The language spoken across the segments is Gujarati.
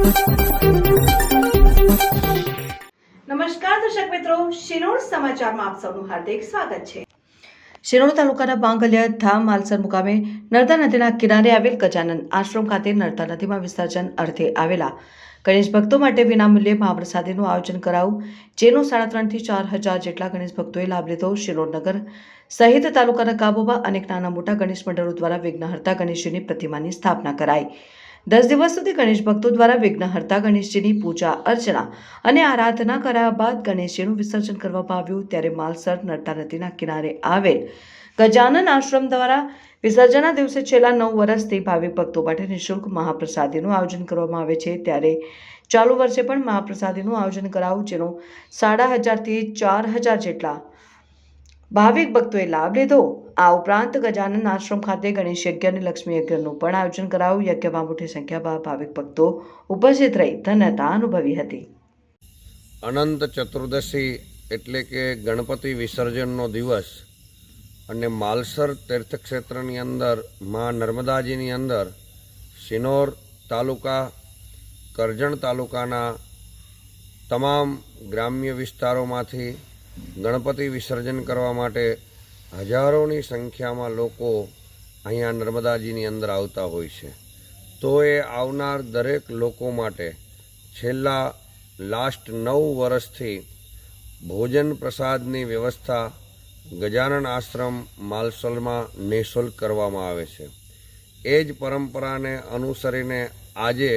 નમસ્કાર દર્શક મિત્રો, શિનોર સમાચારમાં આપ સૌનું હાર્દિક સ્વાગત છે। શિનોર તાલુકાના પાંગલિયા ધામ માલસર મુકામે નર્મદા નદીના કિનારે આવેલ ગજાનન આશ્રમ ખાતે નર્મદા નદીમાં વિસર્જન અર્થે આવેલા ગણેશ ભક્તો માટે વિનામૂલ્યે મહાપ્રસાદીનું આયોજન કરાયું, જેનો 3.5 થી 4,000 જેટલા ગણેશ ભક્તોએ લાભ લીધો। શિનોર નગર સહિત તાલુકાના ગામોમાં અનેક નાના મોટા ગણેશ મંડળો દ્વારા વિઘ્નહર્તા ગણેશજીની પ્રતિમાની સ્થાપના કરાઈ। 10 દિવસ સુધી ગણેશ ભક્તો દ્વારા વિઘ્નહર્તા ગણેશજીની પૂજા અર્ચના અને આરાધના કર્યા બાદ ગણેશજીનું વિસર્જન કરવામાં આવ્યું। ત્યારે માલસર નર્મદા નદીના કિનારે આવેલ ગજાનન આશ્રમ દ્વારા વિસર્જનના દિવસે છેલ્લા 9 વર્ષથી ભાવિક ભક્તો માટે નિઃશુલ્ક મહાપ્રસાદીનું આયોજન કરવામાં આવે છે। ત્યારે ચાલુ વર્ષે પણ મહાપ્રસાદીનું આયોજન કરાયું, જેનો 5,500 થી 4,000 જેટલા ભાવિક ભક્તોએ લાભ લીધો। આ ઉપરાંત ગજાનન આશ્રમ ખાતે ગણેશ યજ્ઞ અને લક્ષ્મી યજ્ઞનું પણ આયોજન કરાયું। યજ્ઞમાં મોટી સંખ્યામાં ભાવિક ભક્તો ઉપસ્થિત રહી ધન્યતા અનુભવી હતી। અનંત ચતુર્દશી એટલે કે ગણપતિ વિસર્જનનો દિવસ અને માલસર તીર્થક્ષેત્રની અંદર માં નર્મદાજીની અંદર શિનોર તાલુકા, કરજણ તાલુકાના તમામ ગ્રામ્ય વિસ્તારોમાંથી ગણપતિ વિસર્જન કરવા માટે હજારોની સંખ્યામાં લોકો અહીંયા નર્મદાજીની અંદર આવતા હોય છે। તો એ આવનાર દરેક લોકો માટે છેલ્લા લાસ્ટ 9 વર્ષથી ભોજન પ્રસાદની વ્યવસ્થા ગજાનન આશ્રમ માલસરમાં નિઃશુલ્ક કરવામાં આવે છે। એ જ પરંપરાને અનુસરીને આજે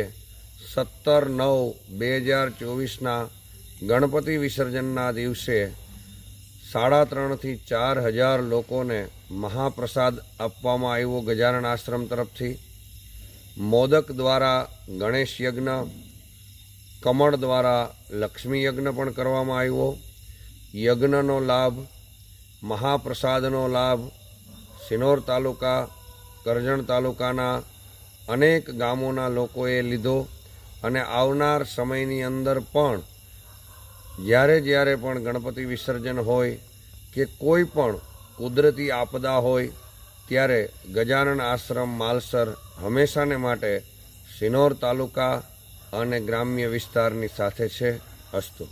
17/9/2024ના ગણપતિ વિસર્જનના દિવસે 3.5 થી 4,000 લોકોને મહાપ્રસાદ આપવામાં આવ્યો ગજાનન આશ્રમ તરફથી। મોદક દ્વારા ગણેશ યજ્ઞ, કમળ દ્વારા લક્ષ્મી યજ્ઞ પણ કરવામાં આવ્યો। યજ્ઞનો લાભ, મહાપ્રસાદનો લાભ શિનોર તાલુકા, કરજણ તાલુકાના અનેક ગામોના લોકોએ લીધો અને આવનાર સમયની અંદર પણ જ્યારે પણ ગણપતિ વિસર્જન હોય કે કોઈ પણ કુદરતી આપદા હોય ત્યારે ગજાનન આશ્રમ માલસર હંમેશાને માટે શિનોર તાલુકા અને ગ્રામ્ય વિસ્તારની સાથે છે। અસ્તુ।